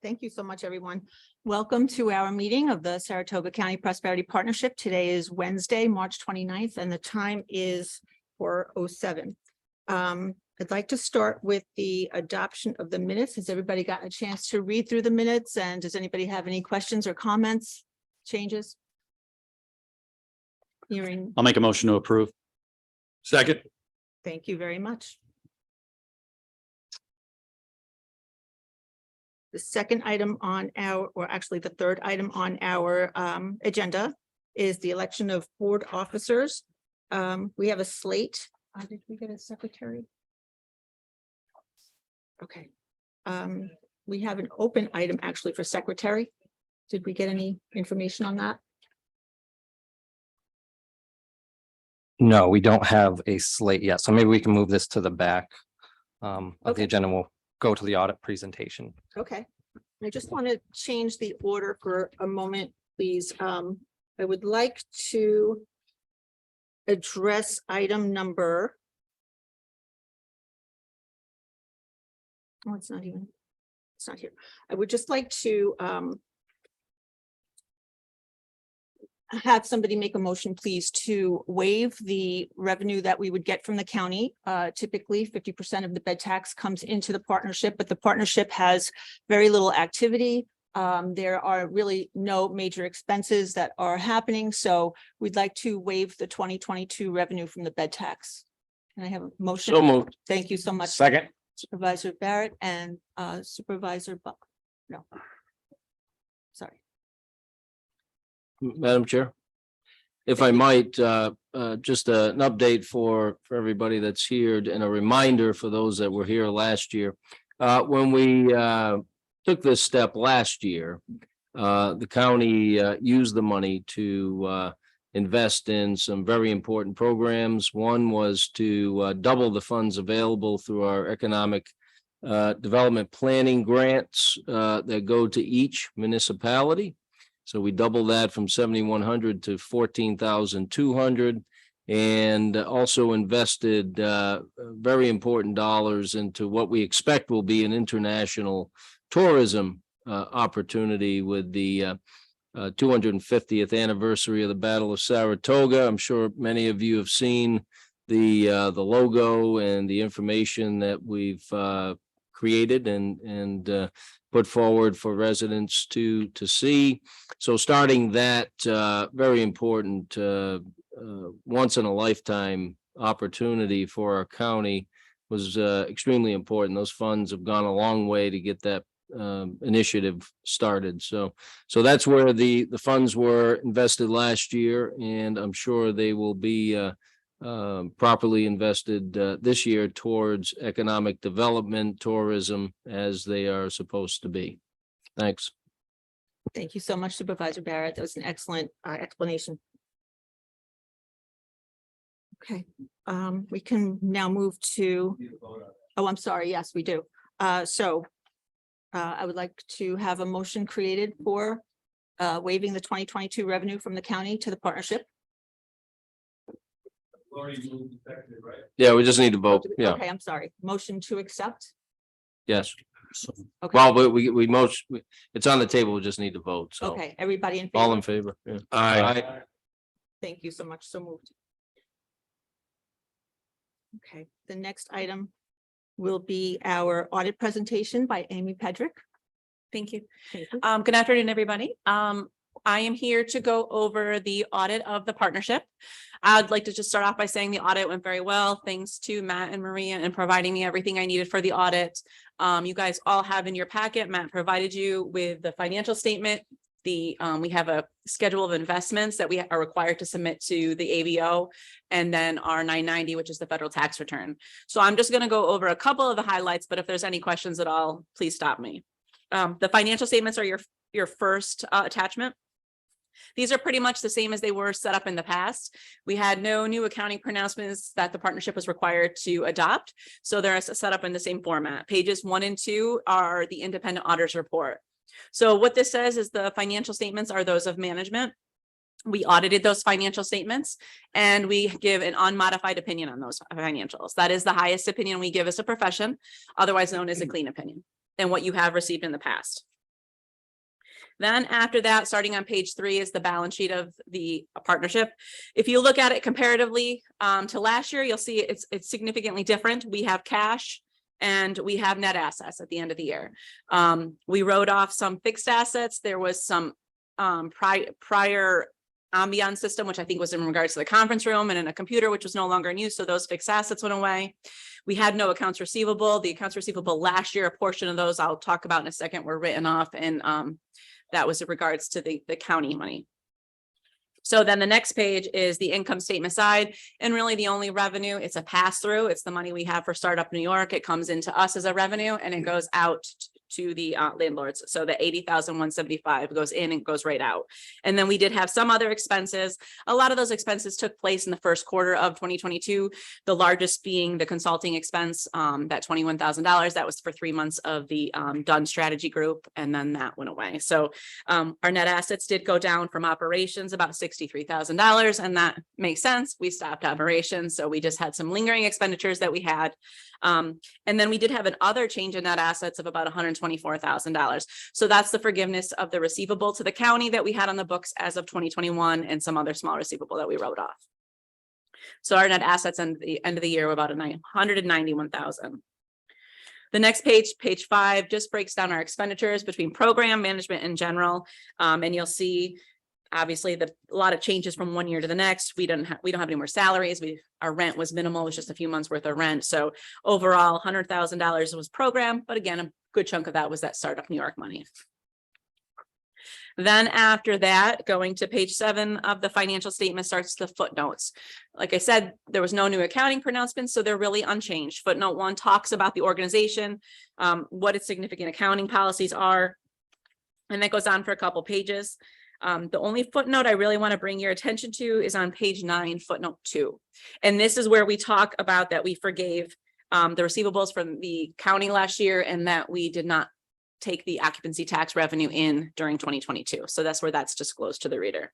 Thank you so much, everyone. Welcome to our meeting of the Saratoga County Prosperity Partnership. Today is Wednesday, March 29th, and the time is 4:07. I'd like to start with the adoption of the minutes. Has everybody gotten a chance to read through the minutes? And does anybody have any questions or comments, changes? Hearing, I'll make a motion to approve. Second. thank you very much. The second item on our, or actually the third item on our agenda is the election of board officers. We have a slate. Did we get a secretary? Okay. We have an open item actually for secretary. Did we get any information on that? No, we don't have a slate yet, so maybe we can move this to the back of the Okay. agenda. We'll go to the audit presentation. Okay, I just want to change the order for a moment, please. I would like to address item number. Oh, it's not even, it's not here. I would just like to have somebody make a motion, please, to waive the revenue that we would get from the county. Typically 50% of the bed tax comes into the partnership, but the partnership has very little activity. There are really no major expenses that are happening, so we'd like to waive the 2022 revenue from the bed tax. Can I have a motion? So moved. Thank you so much. Second. Supervisor Barrett and Supervisor Buck. No. Sorry. Madam Chair. If I might, just an update for everybody that's here and a reminder for those that were here last year. When we took this step last year, the county used the money to invest in some very important programs. One was to double the funds available through our economic development planning grants that go to each municipality. So we doubled that from 7,100 to 14,200, and also invested very important dollars into what we expect will be an international tourism opportunity with the 250th anniversary of the Battle of Saratoga. I'm sure many of you have seen the logo and the information that we've created and put forward for residents to see. So starting that very important once in a lifetime opportunity for our county was extremely important. Those funds have gone a long way to get that initiative started. So that's where the funds were invested last year, and I'm sure they will be properly invested this year towards economic development, tourism, as they are supposed to be. Thanks. Thank you so much, Supervisor Barrett. That was an excellent explanation. Okay, we can now move to, oh, I'm sorry. Yes, we do. I would like to have a motion created for waiving the 2022 revenue from the county to the partnership. Yeah, we just need to vote. Yeah, Okay, I'm sorry. Motion to accept. yes. Okay. Well, but we most, it's on the table. We just need to vote. So Okay, everybody in all favor? in favor? Yeah. Aye. Thank you so much. So moved. Okay, the next item will be our audit presentation by Amy Pedrick. Thank you. Thank you. Good afternoon, everybody. I am here to go over the audit of the partnership. I'd like to just start off by saying the audit went very well. Thanks to Matt and Maria and providing me everything I needed for the audit. You guys all have in your packet, Matt provided you with the financial statement. We have a schedule of investments that we are required to submit to the AVO, and then our 990, which is the federal tax return. So I'm just going to go over a couple of the highlights, but if there's any questions at all, please stop me. The financial statements are your first attachment. These are pretty much the same as they were set up in the past. We had no new accounting pronouncements that the partnership was required to adopt. So they're set up in the same format. Pages 1 and 2 are the independent auditors report. So what this says is the financial statements are those of management. We audited those financial statements and we give an unmodified opinion on those financials. That is the highest opinion we give as a profession, otherwise known as a clean opinion, and what you have received in the past. Then after that, starting on page 3 is the balance sheet of the partnership. If you look at it comparatively to last year, you'll see it's significantly different. We have cash and we have net assets at the end of the year. We wrote off some fixed assets. There was some prior Ambiance system, which I think was in regards to the conference room, and in a computer, which was no longer in use. So those fixed assets went away. We had no accounts receivable. The accounts receivable last year, a portion of those I'll talk about in a second, were written off, and that was in regards to the county money. So then the next page is the income statement side, and really the only revenue, it's a pass through. It's the money we have for Startup New York. It comes into us as a revenue and it goes out to the landlords. So the 80,175 goes in and goes right out. And then we did have some other expenses. A lot of those expenses took place in the first quarter of 2022. The largest being the consulting expense, that $21,000. That was for 3 months of the Dunn strategy group, and then that went away. So our net assets did go down from operations about $63,000, and that makes sense. We stopped operations, so we just had some lingering expenditures that we had. And then we did have an other change in net assets of about $124,000. So that's the forgiveness of the receivable to the county that we had on the books as of 2021, and some other small receivable that we wrote off. So our net assets at the end of the year were about $191,000. The next page, page 5, just breaks down our expenditures between program management and general. And you'll see obviously a lot of changes from one year to the next. We don't have any more salaries. Our rent was minimal. It was just a few months worth of rent. So overall $100,000 was program, but again, a good chunk of that was that Startup New York money. Then after that, going to page 7 of the financial statement starts the footnotes. Like I said, there was no new accounting pronouncements, so they're really unchanged. Footnote 1 talks about the organization, what its significant accounting policies are, and that goes on for a couple pages. The only footnote I really want to bring your attention to is on page 9, footnote 2. And this is where we talk about that we forgave the receivables from the county last year, and that we did not take the occupancy tax revenue in during 2022. So that's where that's disclosed to the reader.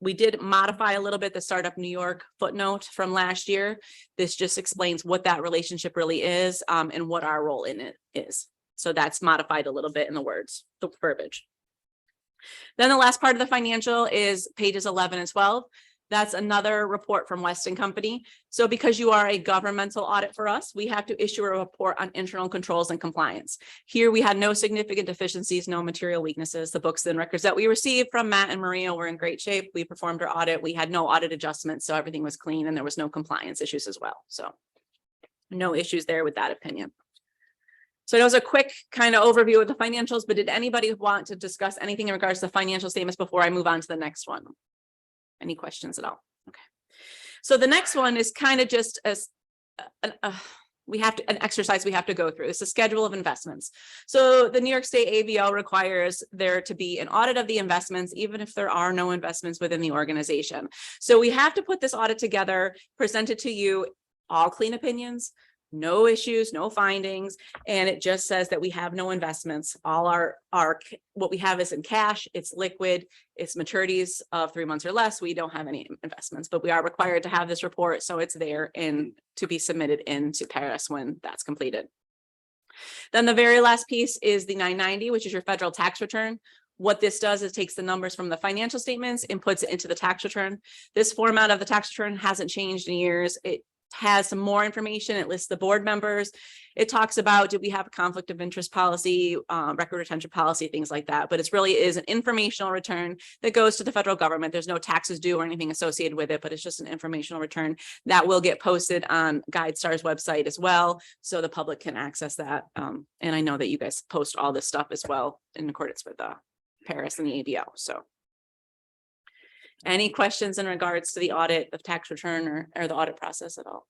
We did modify a little bit the Startup New York footnote from last year. This just explains what that relationship really is, and what our role in it is. So that's modified a little bit in the words, the verbiage. Then the last part of the financial is pages 11 and 12. That's another report from Weston Company. So because you are a governmental audit for us, we have to issue a report on internal controls and compliance. Here we had no significant deficiencies, no material weaknesses. The books and records that we received from Matt and Maria were in great shape. We performed our audit. We had no audit adjustments, so everything was clean, and there was no compliance issues as well. So no issues there with that opinion. So it was a quick kind of overview of the financials, but did anybody want to discuss anything in regards to financial statements before I move on to the next one? Any questions at all? Okay. So the next one is kind of just as an exercise we have to go through. It's a schedule of investments. So the New York State ABL requires there to be an audit of the investments, even if there are no investments within the organization. So we have to put this audit together, present it to you, all clean opinions, no issues, no findings, and it just says that we have no investments. All our what we have is in cash, it's liquid, it's maturities of 3 months or less. We don't have any investments, but we are required to have this report, so it's there and to be submitted into Paris when that's completed. Then the very last piece is the 990, which is your federal tax return. What this does is takes the numbers from the financial statements and puts it into the tax return. This format of the tax return hasn't changed in years. It has some more information. It lists the board members. It talks about, do we have a conflict of interest policy, record retention policy, things like that. But it's really is an informational return that goes to the federal government. There's no taxes due or anything associated with it, but it's just an informational return that will get posted on GuideStar's website as well, so the public can access that. And I know that you guys post all this stuff as well in accordance with Paris and the ABL. So any questions in regards to the audit of tax return or the audit process at all?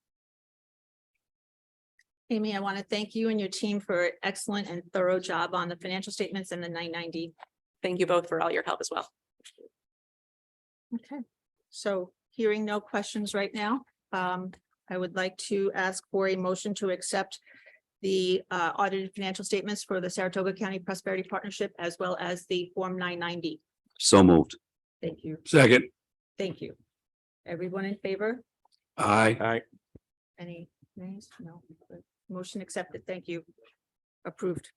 Amy, I want to thank you and your team for an excellent and thorough job on the financial statements and the 990. Thank you both for all your help as well. Okay, so hearing no questions right now, I would like to ask for a motion to accept the audited financial statements for the Saratoga County Prosperity Partnership, as well as the Form 990. So moved. Thank you. Second. Thank you. Everyone in favor? Aye. Any nays? No. Good. Motion accepted. Thank you. Approved.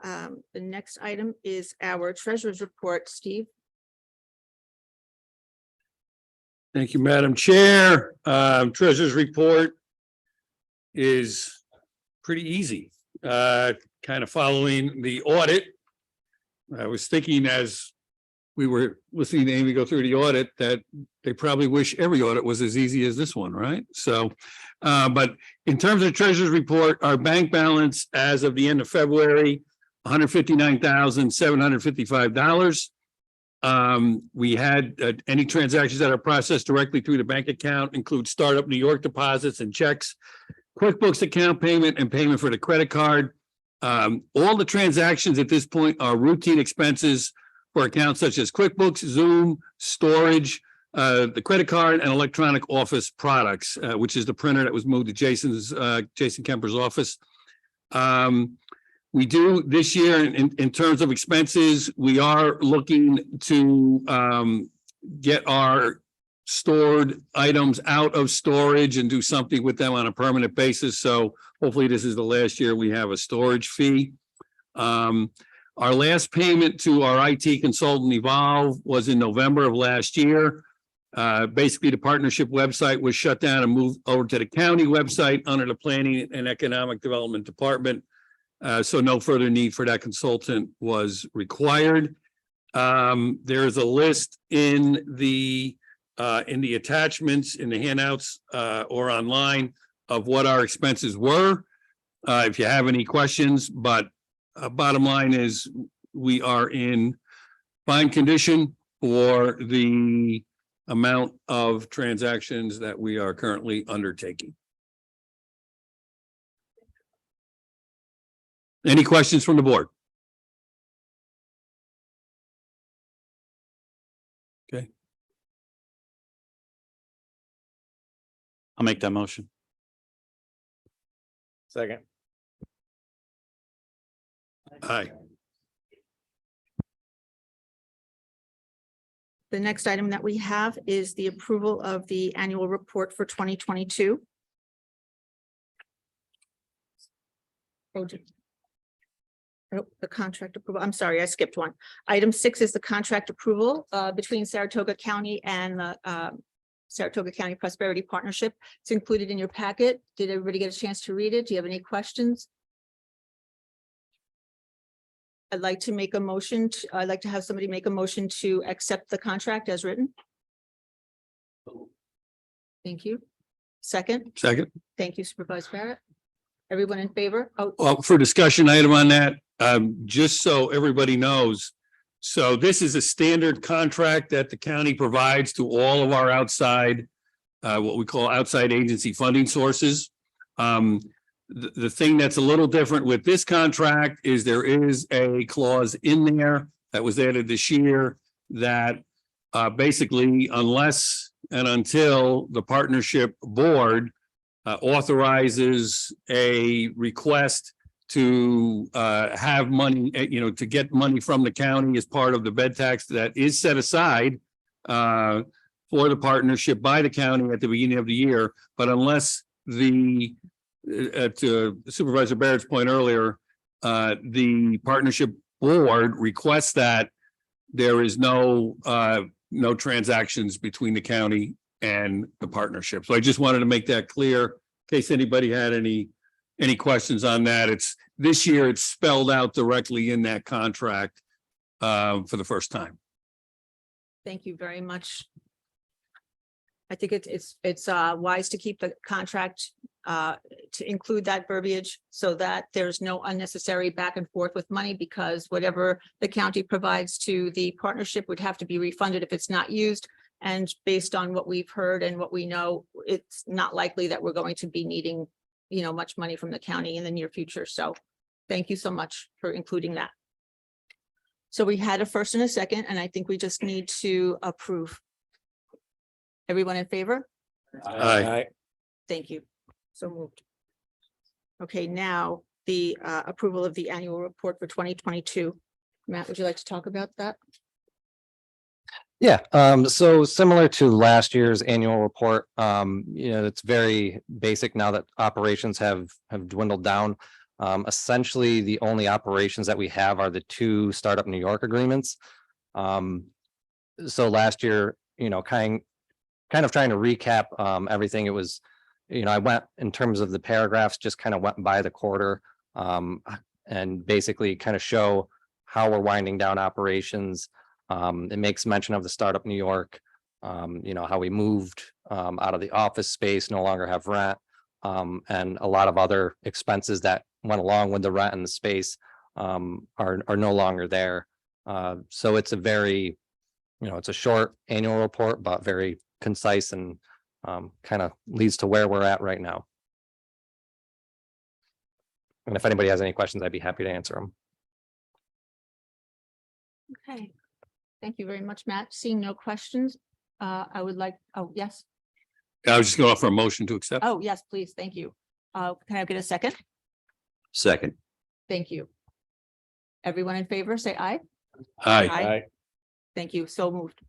The next item is our treasurer's report. Steve? Thank you, Madam Chair. Treasurer's report is pretty easy. Kind of following the audit. I was thinking as we were listening to Amy go through the audit that they probably wish every audit was as easy as this one, right? So, but in terms of treasurer's report, our bank balance as of the end of February, $159,755. We had any transactions that are processed directly through the bank account include startup New York deposits and checks, QuickBooks account payment and payment for the credit card. All the transactions at this point are routine expenses for accounts such as QuickBooks, Zoom, storage, the credit card and electronic office products, which is the printer that was moved to Jason Kemper's office. We do this year in terms of expenses, we are looking to get our stored items out of storage and do something with them on a permanent basis. So hopefully this is the last year we have a storage fee. Our last payment to our IT consultant Evolve was in November of last year. Basically, the partnership website was shut down and moved over to the county website under the Planning and Economic Development Department. So no further need for that consultant was required. There is a list in the attachments in the handouts or online of what our expenses were. If you have any questions, but bottom line is we are in fine condition for the amount of transactions that we are currently undertaking. Any questions from the board? Okay. I'll make that motion. Second. Aye. The next item that we have is the approval of the annual report for 2022. Project. Oh, the contract approval. I'm sorry, I skipped one. Item 6 is the contract approval between Saratoga County and the Saratoga County Prosperity Partnership. It's included in your packet. Did everybody get a chance to read it? Do you have any questions? I'd like to make a motion. I'd like to have somebody make a motion to accept the contract as written. Thank you. Second. Second. Thank you, Supervisor Barrett. Everyone in favor? Oh, Well, for discussion item on that, just so everybody knows. So this is a standard contract that the county provides to all of our outside, what we call outside agency funding sources. The thing that's a little different with this contract is there is a clause in there that was added this year that basically unless and until the partnership board authorizes a request to have money, to get money from the county as part of the bed tax that is set aside for the partnership by the county at the beginning of the year. But unless to Supervisor Barrett's point earlier, the partnership board requests that there is no transactions between the county and the partnership. So I just wanted to make that clear in case anybody had any questions on that. It's this year it's spelled out directly in that contract for the first time. thank you very much. I think it's wise to keep the contract to include that verbiage so that there's no unnecessary back and forth with money, because whatever the county provides to the partnership would have to be refunded if it's not used. And based on what we've heard and what we know, it's not likely that we're going to be needing, much money from the county in the near future. So thank you so much for including that. So we had a first and a second, and I think we just need to approve. Everyone in favor? Aye. Thank you. So moved. Okay, now the approval of the annual report for 2022. Matt, would you like to talk about that? Yeah, so similar to last year's annual report, it's very basic now that operations have dwindled down. Essentially, the only operations that we have are the two Startup New York agreements. So last year, kind of trying to recap everything, it was, I went in terms of the paragraphs, just kind of went by the quarter and basically kind of show how we're winding down operations. It makes mention of the Startup New York, how we moved out of the office space, no longer have rent, and a lot of other expenses that went along with the rent and the space are no longer there. So it's a very, it's a short annual report, but very concise and kind of leads to where we're at right now. And if anybody has any questions, I'd be happy to answer them. Okay. Thank you very much, Matt. Seeing no questions, I would like, oh, yes. I was just going to offer a motion to accept. Oh, yes, please. Thank you. Can I get a second? Second. Thank you. Everyone in favor, say aye. Aye. Thank you. So moved.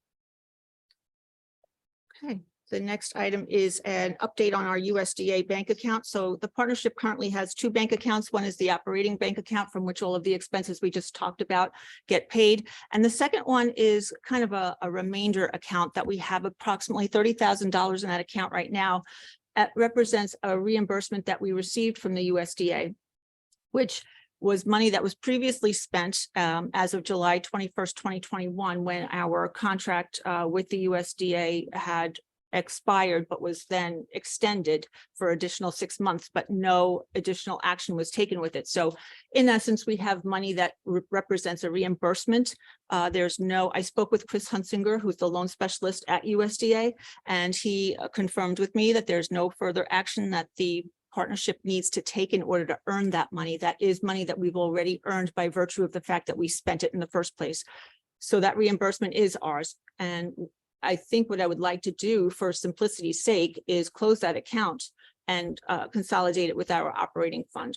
Okay, the next item is an update on our USDA bank account. So the partnership currently has two bank accounts. One is the operating bank account from which all of the expenses we just talked about get paid. And the second one is kind of a remainder account that we have approximately $30,000 in that account right now. That represents a reimbursement that we received from the USDA, which was money that was previously spent as of July 21st, 2021, when our contract with the USDA had expired, but was then extended for additional 6 months, but no additional action was taken with it. So in essence, we have money that represents a reimbursement. I spoke with Chris Hunsinger, who's the loan specialist at USDA, and he confirmed with me that there's no further action that the partnership needs to take in order to earn that money. That is money that we've already earned by virtue of the fact that we spent it in the first place. So that reimbursement is ours. And I think what I would like to do for simplicity's sake is close that account and consolidate it with our operating fund.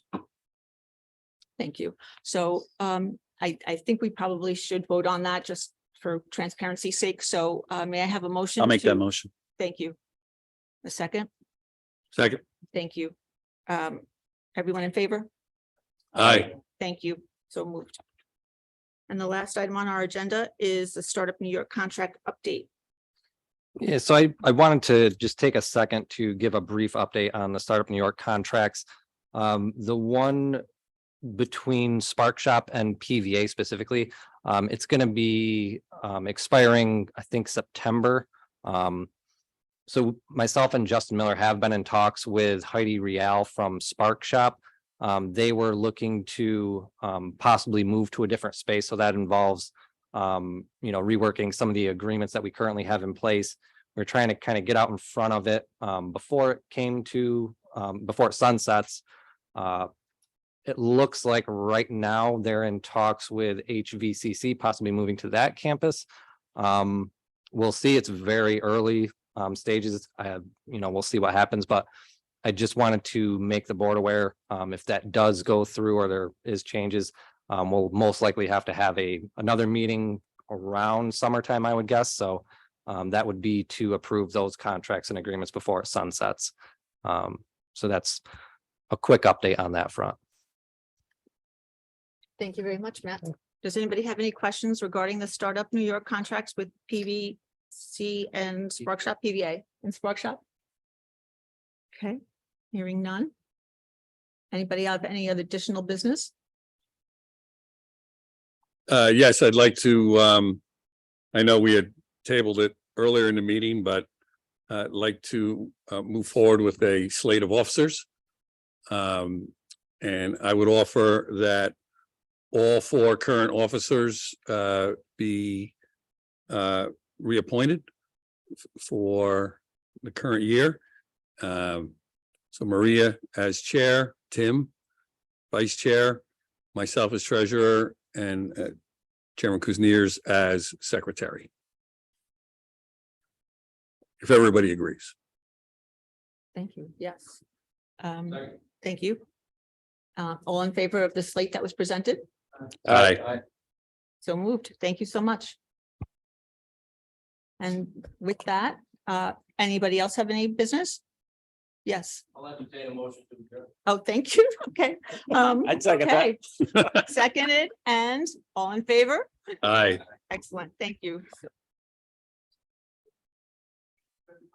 Thank you. So I think we probably should vote on that just for transparency's sake. So may I have a motion? I'll make that motion. Thank you. A second? Second. Thank you. Everyone in favor? Aye. Thank you. So moved. And the last item on our agenda is the Startup New York contract update. Yeah, so I wanted to just take a second to give a brief update on the Startup New York contracts. The one between Spark Shop and PVA specifically, it's going to be expiring, I think, September. So myself and Justin Miller have been in talks with Heidi Rial from Spark Shop. They were looking to possibly move to a different space. So that involves, reworking some of the agreements that we currently have in place. We're trying to kind of get out in front of it before it sunsets. It looks like right now they're in talks with HVCC, possibly moving to that campus. We'll see. It's very early stages. We'll see what happens, but I just wanted to make the board aware if that does go through or there is changes, we'll most likely have to have another meeting around summertime, I would guess. So that would be to approve those contracts and agreements before it sunsets. So that's a quick update on that front. Thank you very much, Matt. Does anybody have any questions regarding the Startup New York contracts with PVC and Spark Shop, PVA and Spark Shop? Okay, hearing none. Anybody have any other additional business? Yes, I'd like to, I know we had tabled it earlier in the meeting, but I'd like to move forward with a slate of officers. And I would offer that all 4 current officers be reappointed for the current year. So Maria as chair, Tim vice chair, myself as treasurer, and Chairman Kuzniers as secretary. If everybody agrees. Thank you. Yes. Thank you. All in favor of the slate that was presented? Aye. So moved. Thank you so much. And with that, anybody else have any business? Yes. I'll entertain a motion to adjourn. Oh, thank you. Okay. I'd second that. Okay. Seconded and all in favor? Aye. Excellent. Thank you.